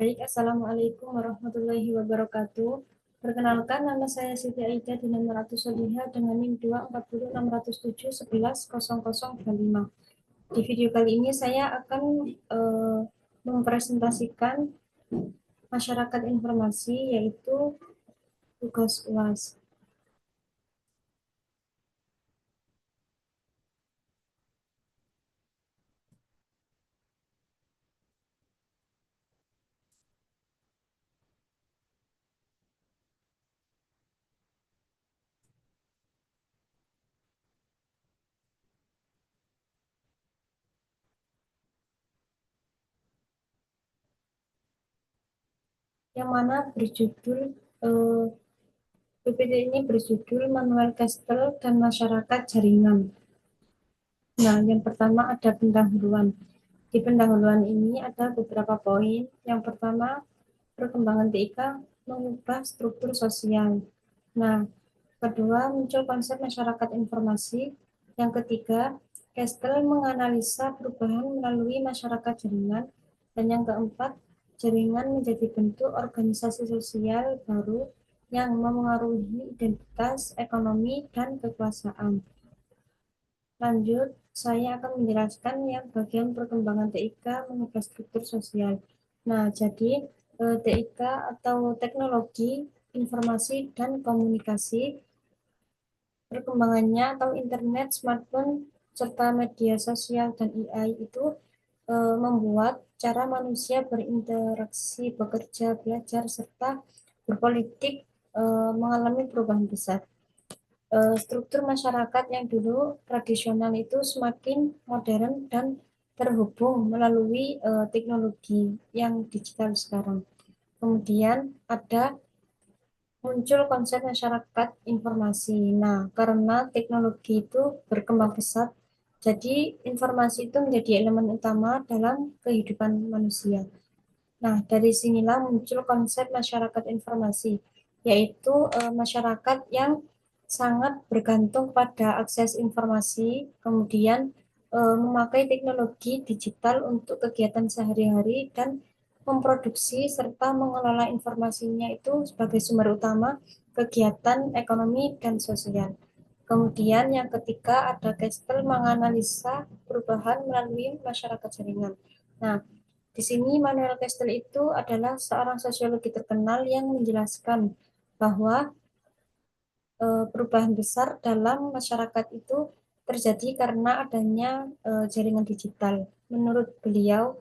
Baik, Assalamualaikum warahmatullahi wabarakatuh. Perkenalkan, nama saya Siti Aida di nomor Soliha dengan NIM 2406471100025. Di video kali ini saya akan mempresentasikan masyarakat informasi, yaitu tugas UAS. Yang mana berjudul PPT ini berjudul Manuel Kestel dan Masyarakat Jaringan. Nah, yang pertama ada pendahuluan. Di pendahuluan ini ada beberapa poin. Yang pertama, perkembangan TIK mengubah struktur sosial. Nah, kedua, muncul konsep masyarakat informasi. Yang ketiga, Kestel menganalisa perubahan melalui masyarakat jaringan. Dan yang keempat, jaringan menjadi bentuk organisasi sosial baru yang memengaruhi identitas, ekonomi, dan kekuasaan. Lanjut, saya akan menjelaskan yang bagian perkembangan TIK mengubah struktur sosial. Nah, jadi TIK atau teknologi, informasi, dan komunikasi, perkembangannya atau internet, smartphone, serta media sosial dan AI itu membuat cara manusia berinteraksi, bekerja, belajar, serta berpolitik mengalami perubahan besar. Struktur masyarakat yang dulu tradisional itu semakin modern dan terhubung melalui teknologi yang digital sekarang. Kemudian ada muncul konsep masyarakat informasi. Nah, karena teknologi itu berkembang pesat, jadi informasi itu menjadi elemen utama dalam kehidupan manusia. Nah, dari sinilah muncul konsep masyarakat informasi, yaitu masyarakat yang sangat bergantung pada akses informasi, kemudian memakai teknologi digital untuk kegiatan sehari-hari dan memproduksi serta mengelola informasinya itu sebagai sumber utama kegiatan ekonomi dan sosial. Kemudian yang ketiga ada Kestel menganalisa perubahan melalui masyarakat jaringan. Nah, di sini Manuel Kestel itu adalah seorang sosiologi terkenal yang menjelaskan bahwa perubahan besar dalam masyarakat itu terjadi karena adanya jaringan digital. Menurut beliau,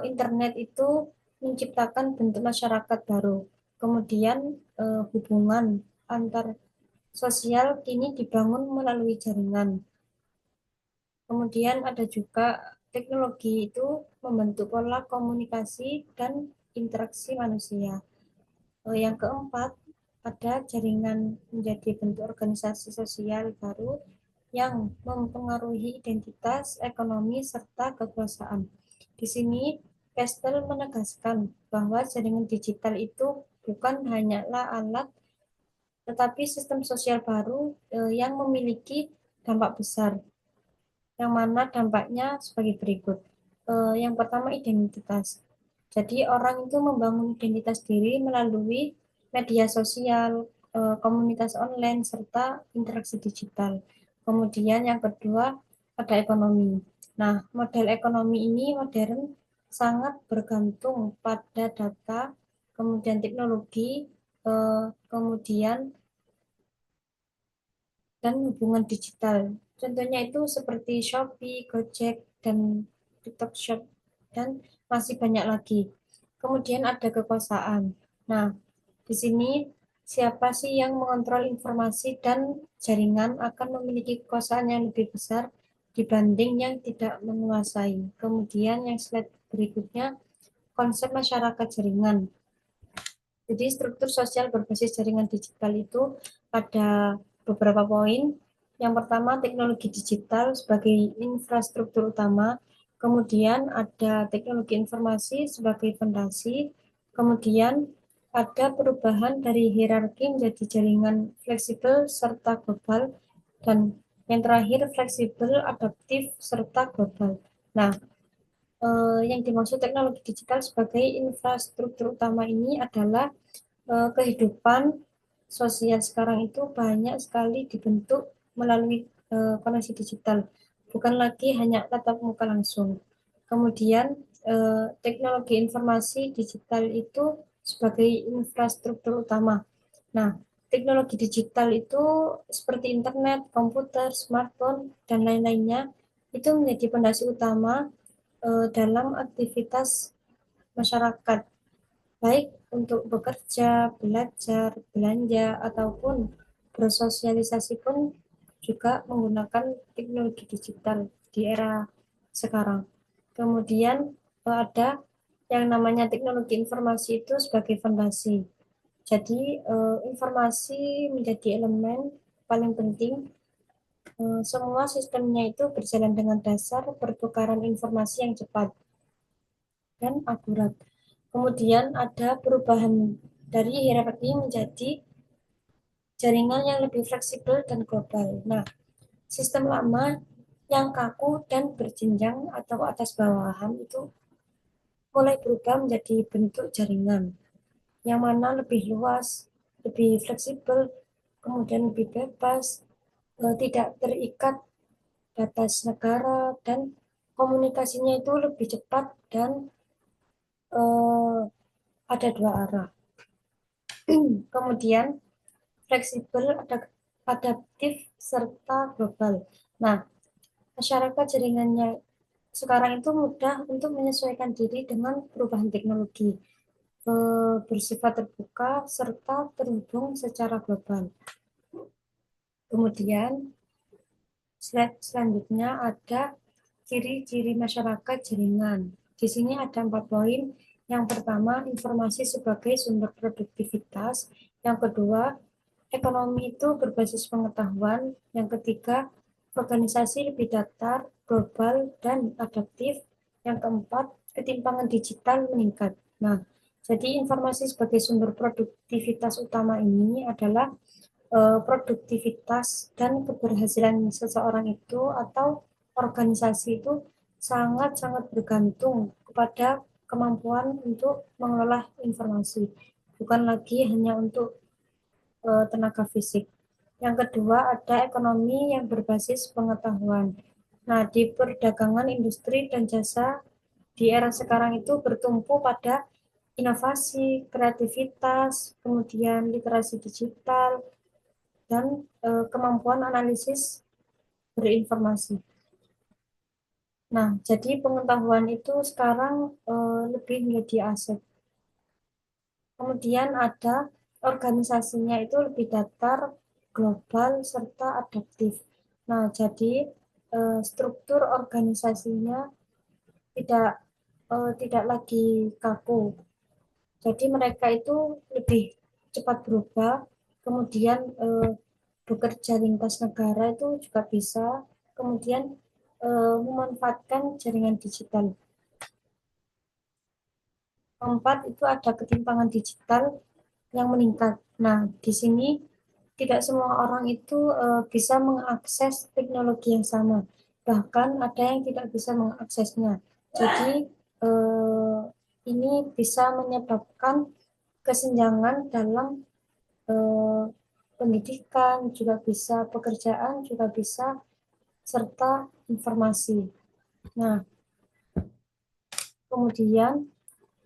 internet itu menciptakan bentuk masyarakat baru. Kemudian hubungan antar sosial kini dibangun melalui jaringan. Kemudian ada juga teknologi itu membentuk pola komunikasi dan interaksi manusia. Yang keempat, ada jaringan menjadi bentuk organisasi sosial baru yang mempengaruhi identitas, ekonomi, serta kekuasaan. Di sini, Kestel menegaskan bahwa jaringan digital itu bukan hanyalah alat, tetapi sistem sosial baru yang memiliki dampak besar, yang mana dampaknya sebagai berikut. Yang pertama, identitas. Jadi orang itu membangun identitas diri melalui media sosial, komunitas online, serta interaksi digital. Kemudian yang kedua, ada ekonomi. Nah, model ekonomi ini modern sangat bergantung pada data, kemudian teknologi, kemudian dan hubungan digital. Contohnya itu seperti Shopee, Gojek, dan TikTok Shop, dan masih banyak lagi. Kemudian ada kekuasaan. Nah, di sini siapa sih yang mengontrol informasi dan jaringan akan memiliki kekuasaan yang lebih besar dibanding yang tidak menguasai. Kemudian yang slide berikutnya, konsep masyarakat jaringan. Jadi struktur sosial berbasis jaringan digital itu ada beberapa poin. Yang pertama, teknologi digital sebagai infrastruktur utama. Kemudian ada teknologi informasi sebagai fondasi. Kemudian ada perubahan dari hierarki menjadi jaringan fleksibel serta global. Dan yang terakhir, fleksibel, adaptif, serta global. Nah, yang dimaksud teknologi digital sebagai infrastruktur utama ini adalah kehidupan sosial sekarang itu banyak sekali dibentuk melalui koneksi digital, bukan lagi hanya tatap muka langsung. Kemudian teknologi informasi digital itu sebagai infrastruktur utama. Nah, teknologi digital itu seperti internet, komputer, smartphone, dan lain-lainnya itu menjadi fondasi utama dalam aktivitas masyarakat, baik untuk bekerja, belajar, belanja, ataupun bersosialisasi pun juga menggunakan teknologi digital di era sekarang. Kemudian ada yang namanya teknologi informasi itu sebagai fondasi. Jadi informasi menjadi elemen paling penting. Semua sistemnya itu berjalan dengan dasar pertukaran informasi yang cepat dan akurat. Kemudian ada perubahan dari hierarki menjadi jaringan yang lebih fleksibel dan global. Nah, sistem lama yang kaku dan berjenjang atau atas bawahan itu mulai berubah menjadi bentuk jaringan yang mana lebih luas, lebih fleksibel, kemudian lebih bebas, tidak terikat batas negara, dan komunikasinya itu lebih cepat dan eh, ada dua arah. Kemudian fleksibel, adaptif, serta global. Nah, masyarakat jaringannya sekarang itu mudah untuk menyesuaikan diri dengan perubahan teknologi, bersifat terbuka, serta terhubung secara global. Kemudian, slide selanjutnya ada ciri-ciri masyarakat jaringan. Di sini ada 4 poin. Yang pertama, informasi sebagai sumber produktivitas. Yang kedua, ekonomi itu berbasis pengetahuan. Yang ketiga, organisasi lebih datar, global, dan adaptif. Yang keempat, ketimpangan digital meningkat. Nah, jadi informasi sebagai sumber produktivitas utama ini adalah produktivitas dan keberhasilan seseorang itu atau organisasi itu sangat-sangat bergantung kepada kemampuan untuk mengolah informasi, bukan lagi hanya untuk tenaga fisik. Yang kedua, ada ekonomi yang berbasis pengetahuan. Nah, di perdagangan, industri, dan jasa di era sekarang itu bertumpu pada inovasi, kreativitas, kemudian literasi digital, dan kemampuan analisis berinformasi. Nah, jadi pengetahuan itu sekarang lebih menjadi aset. Kemudian ada organisasinya itu lebih datar, global, serta adaptif. Nah, jadi struktur organisasinya tidak tidak lagi kaku. Jadi mereka itu lebih cepat berubah, kemudian bekerja lintas negara itu juga bisa, kemudian memanfaatkan jaringan digital. Keempat, itu ada ketimpangan digital yang meningkat. Nah, di sini tidak semua orang itu bisa mengakses teknologi yang sama. Bahkan ada yang tidak bisa mengaksesnya. Jadi, eh, ini bisa menyebabkan kesenjangan dalam eh, pendidikan, juga bisa pekerjaan, juga bisa, serta informasi. Nah, kemudian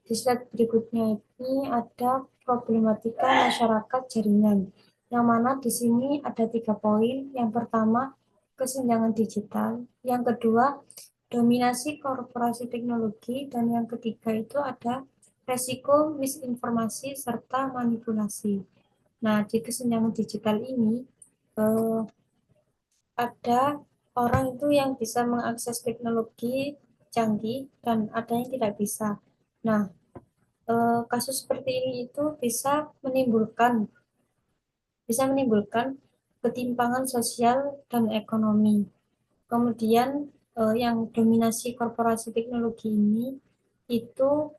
di slide berikutnya ini ada problematika masyarakat jaringan, yang mana di sini ada 3 poin. Yang pertama, kesenjangan digital. Yang kedua, dominasi korporasi teknologi. Dan yang ketiga itu ada resiko misinformasi serta manipulasi. Nah, di kesenjangan digital ini eh, ada orang itu yang bisa mengakses teknologi canggih dan ada yang tidak bisa. Nah, kasus seperti ini itu bisa menimbulkan ketimpangan sosial dan ekonomi. Kemudian yang dominasi korporasi teknologi ini itu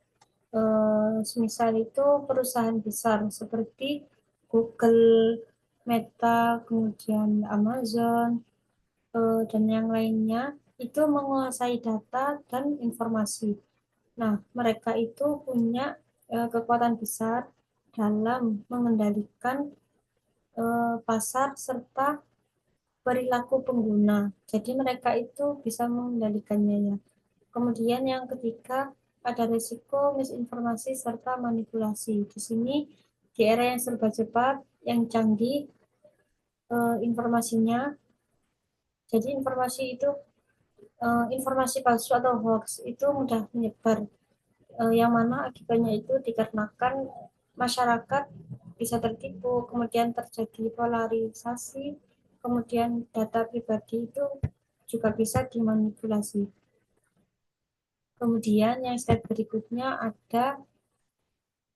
semisal itu perusahaan besar seperti Google, Meta, kemudian Amazon, dan yang lainnya itu menguasai data dan informasi. Nah, mereka itu punya kekuatan besar dalam mengendalikan pasar serta perilaku pengguna. Jadi mereka itu bisa mengendalikannya ya. Kemudian yang ketiga ada risiko misinformasi serta manipulasi. Di sini di era yang serba cepat, yang canggih informasinya, jadi informasi palsu atau hoax itu mudah menyebar, yang mana akibatnya itu dikarenakan masyarakat bisa tertipu, kemudian terjadi polarisasi, kemudian data pribadi itu juga bisa dimanipulasi. Kemudian yang slide berikutnya ada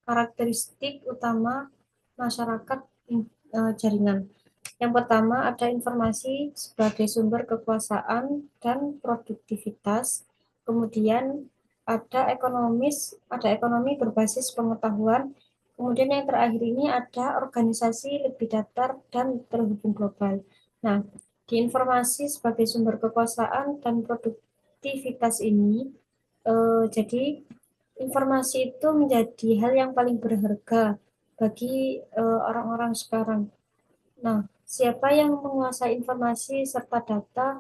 karakteristik utama masyarakat jaringan. Yang pertama ada informasi sebagai sumber kekuasaan dan produktivitas. Kemudian ada ekonomi berbasis pengetahuan. Kemudian yang terakhir ini ada organisasi lebih datar dan terhubung global. Nah, di informasi sebagai sumber kekuasaan dan produktivitas ini, jadi informasi itu menjadi hal yang paling berharga bagi orang-orang sekarang. Nah, siapa yang menguasai informasi serta data,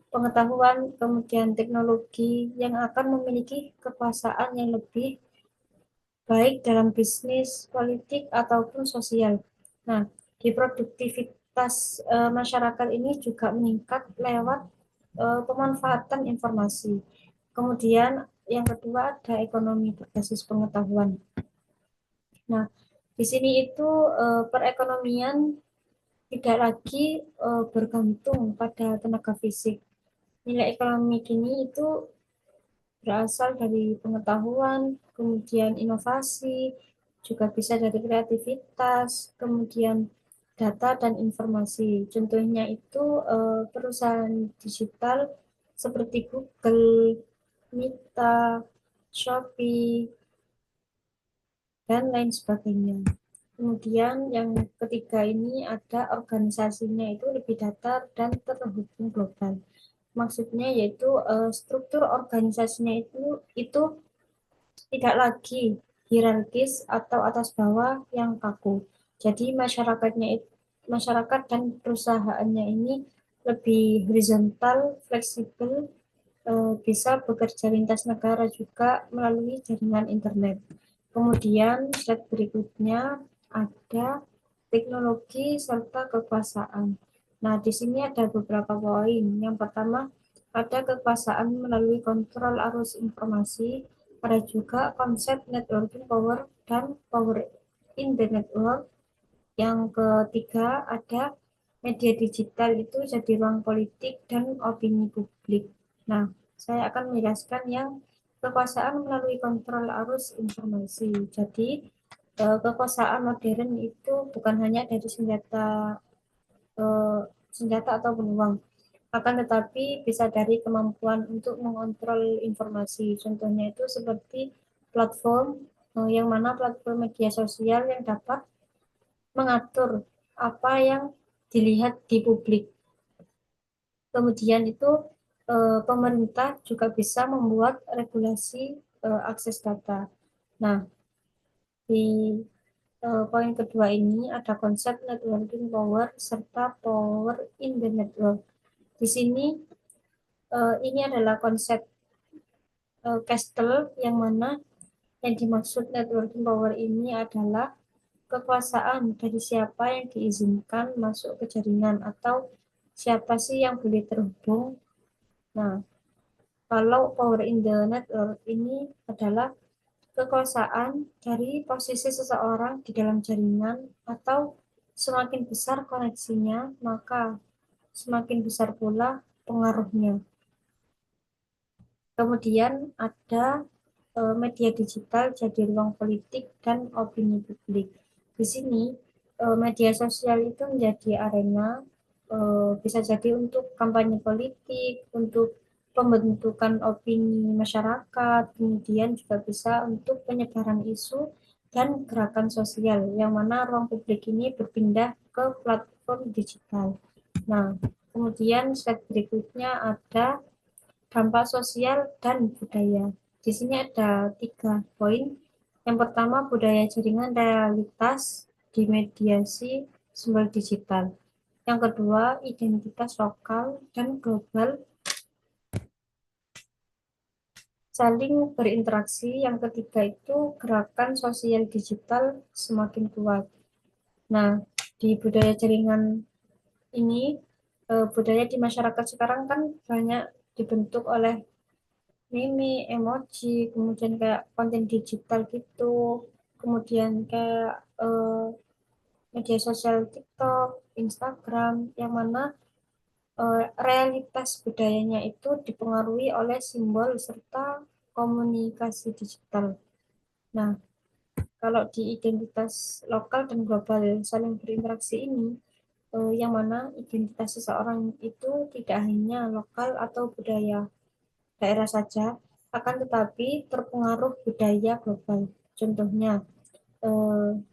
pengetahuan, kemudian teknologi yang akan memiliki kekuasaan yang lebih baik dalam bisnis, politik, ataupun sosial. Nah, di produktivitas masyarakat ini juga meningkat lewat pemanfaatan informasi. Kemudian yang kedua ada ekonomi berbasis pengetahuan. Nah, di sini itu perekonomian tidak lagi bergantung pada tenaga fisik. Nilai ekonomi kini itu berasal dari pengetahuan, kemudian inovasi, juga bisa dari kreativitas, kemudian data dan informasi. Contohnya itu perusahaan digital seperti Google, Meta, Shopee, dan lain sebagainya. Kemudian yang ketiga ini ada organisasinya itu lebih datar dan terhubung global. Maksudnya yaitu struktur organisasinya itu tidak lagi hierarkis atau atas bawah yang kaku. Jadi masyarakat dan perusahaannya ini lebih horizontal, fleksibel, bisa bekerja lintas negara juga melalui jaringan internet. Kemudian slide berikutnya ada teknologi serta kekuasaan. Nah, di sini ada beberapa poin. Yang pertama, ada kekuasaan melalui kontrol arus informasi, ada juga konsep networking power dan power in the network. Yang ketiga, ada media digital itu jadi ruang politik dan opini publik. Nah, saya akan menjelaskan yang kekuasaan melalui kontrol arus informasi. Jadi, kekuasaan modern itu bukan hanya dari eh, senjata atau uang, akan tetapi bisa dari kemampuan untuk mengontrol informasi. Contohnya itu seperti platform, yang mana platform media sosial yang dapat mengatur apa yang dilihat di publik. Kemudian itu pemerintah juga bisa membuat regulasi akses data. Nah, di poin kedua ini ada konsep networking power serta power in the network. Di sini ini adalah konsep castle yang mana yang dimaksud networking power ini adalah kekuasaan dari siapa yang diizinkan masuk ke jaringan atau siapa sih yang boleh terhubung. Nah, kalau power in the network ini adalah kekuasaan dari posisi seseorang di dalam jaringan, atau semakin besar koneksinya, maka semakin besar pula pengaruhnya. Kemudian ada media digital jadi ruang politik dan opini publik. Di sini media sosial itu menjadi arena, bisa jadi untuk kampanye politik, untuk pembentukan opini masyarakat, kemudian juga bisa untuk penyebaran isu dan gerakan sosial, yang mana ruang publik ini berpindah ke platform digital. Nah, kemudian slide berikutnya ada dampak sosial dan budaya. Di sini ada 3 poin. Yang pertama, budaya jaringan realitas dimediasi sumber digital. Yang kedua, identitas lokal dan global saling berinteraksi. Yang ketiga itu gerakan sosial digital semakin kuat. Nah, di budaya jaringan ini, budaya di masyarakat sekarang kan banyak dibentuk oleh meme, emoji, kemudian kayak konten digital gitu, kemudian kayak media sosial TikTok, Instagram, yang mana realitas budayanya itu dipengaruhi oleh simbol serta komunikasi digital. Nah, kalau di identitas lokal dan global saling berinteraksi ini, yang mana identitas seseorang itu tidak hanya lokal atau budaya daerah saja, akan tetapi terpengaruh budaya global. Contohnya,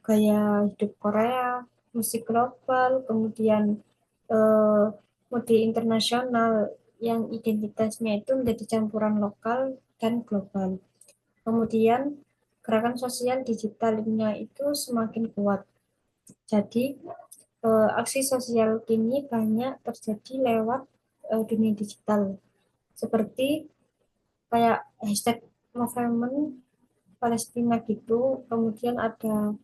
gaya hidup Korea, musik global, kemudian eh, mode internasional yang identitasnya itu menjadi campuran lokal dan global. Kemudian gerakan sosial digitalnya itu semakin kuat. Jadi aksi sosial kini banyak terjadi lewat dunia digital. Seperti kayak hashtag movement Palestina gitu, kemudian ada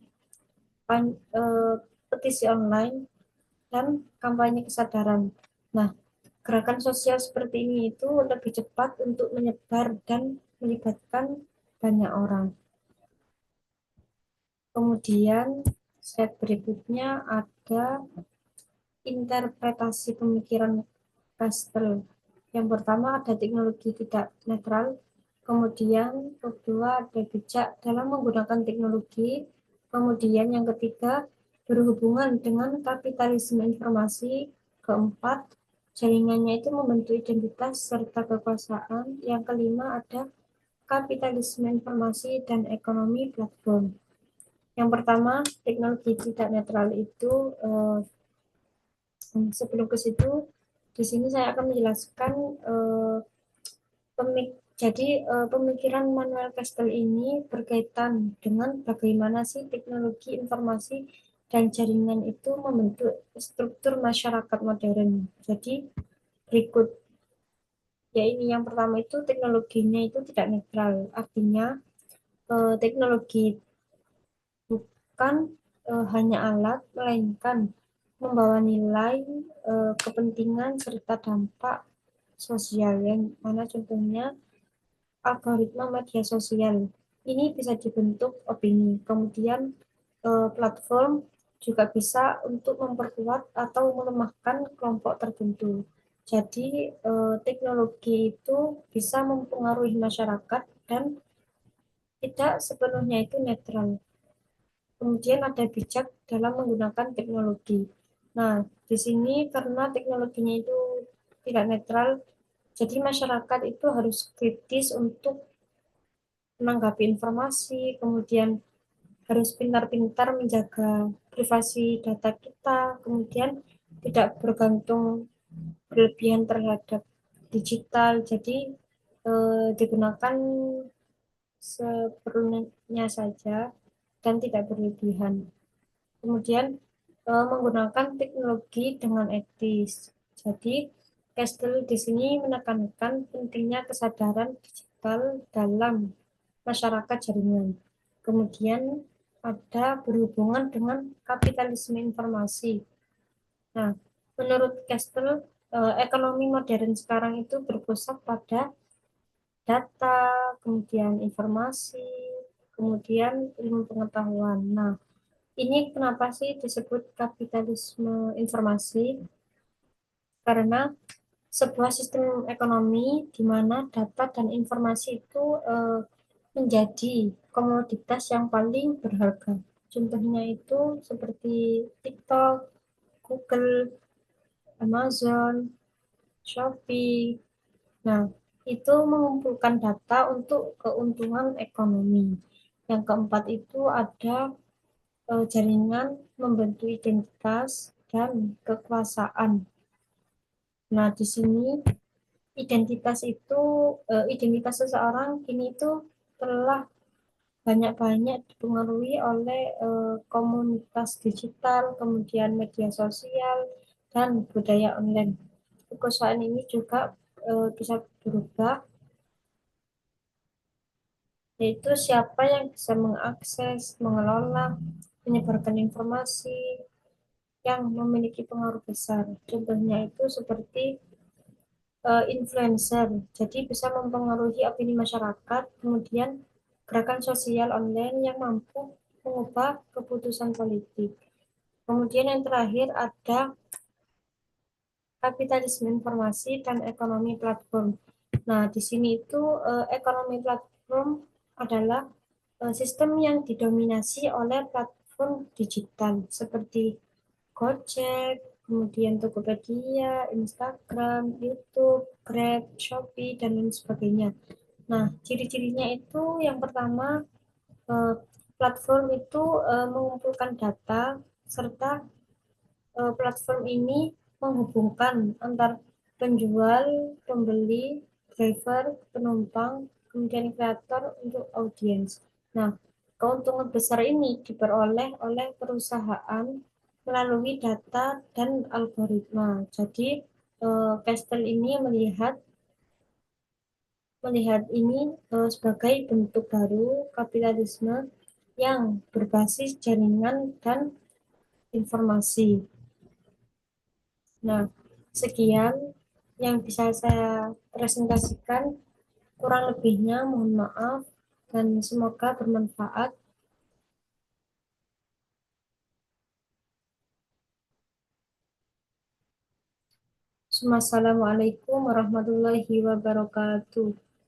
petisi online dan kampanye kesadaran. Nah, gerakan sosial seperti ini itu lebih cepat untuk menyebar dan melibatkan banyak orang. Kemudian slide berikutnya ada interpretasi pemikiran Kastel. Yang pertama ada teknologi tidak netral, kemudian kedua ada bijak dalam menggunakan teknologi, kemudian yang ketiga berhubungan dengan kapitalisme informasi, keempat jaringannya itu membentuk identitas serta kekuasaan, yang kelima ada kapitalisme informasi dan ekonomi platform. Yang pertama, teknologi tidak netral itu sebelum ke situ, di sini saya akan menjelaskan jadi pemikiran Manuel Castells ini berkaitan dengan bagaimana sih teknologi informasi dan jaringan itu membentuk struktur masyarakat modern. Jadi berikut ya ini yang pertama itu teknologinya itu tidak netral, artinya teknologi bukan hanya alat, melainkan membawa nilai, kepentingan, serta dampak sosial yang mana contohnya algoritma media sosial. Ini bisa dibentuk opini. Kemudian platform juga bisa untuk memperkuat atau melemahkan kelompok tertentu. Jadi teknologi itu bisa mempengaruhi masyarakat dan tidak sepenuhnya itu netral. Kemudian ada bijak dalam menggunakan teknologi. Nah, di sini karena teknologinya itu tidak netral, jadi masyarakat itu harus kritis untuk menanggapi informasi, kemudian harus pintar-pintar menjaga privasi data kita, kemudian tidak bergantung berlebihan terhadap digital, jadi digunakan seperlunya saja dan tidak berlebihan. Kemudian menggunakan teknologi dengan etis. Jadi Castle di sini menekankan pentingnya kesadaran digital dalam masyarakat jaringan. Kemudian ada berhubungan dengan kapitalisme informasi. Nah, menurut Castle, ekonomi modern sekarang itu berpusat pada data, kemudian informasi, kemudian ilmu pengetahuan. Nah, ini kenapa sih disebut kapitalisme informasi? Karena sebuah sistem ekonomi di mana data dan informasi itu menjadi komoditas yang paling berharga. Contohnya itu seperti TikTok, Google, Amazon, Shopee. Nah, itu mengumpulkan data untuk keuntungan ekonomi. Yang keempat itu ada jaringan membentuk identitas dan kekuasaan. Nah, di sini identitas itu, identitas seseorang kini itu telah banyak-banyak dipengaruhi oleh komunitas digital, kemudian media sosial, dan budaya online. Kekuasaan ini juga bisa berubah, yaitu siapa yang bisa mengakses, mengelola, menyebarkan informasi yang memiliki pengaruh besar. Contohnya itu seperti influencer, jadi bisa mempengaruhi opini masyarakat, kemudian gerakan sosial online yang mampu mengubah keputusan politik. Kemudian yang terakhir ada kapitalisme informasi dan ekonomi platform. Nah, di sini itu ekonomi platform adalah sistem yang didominasi oleh platform digital seperti Gojek, kemudian Tokopedia, Instagram, YouTube, Grab, Shopee, dan lain sebagainya. Nah, ciri-cirinya itu yang pertama, eh, platform itu mengumpulkan data serta platform ini menghubungkan antar penjual, pembeli, driver, penumpang, kemudian kreator untuk audiens. Nah, keuntungan besar ini diperoleh oleh perusahaan melalui data dan algoritma. Jadi, Castle ini melihat melihat ini sebagai bentuk baru kapitalisme yang berbasis jaringan dan informasi. Nah, sekian yang bisa saya presentasikan. Kurang lebihnya mohon maaf dan semoga bermanfaat. Wassalamualaikum warahmatullahi wabarakatuh.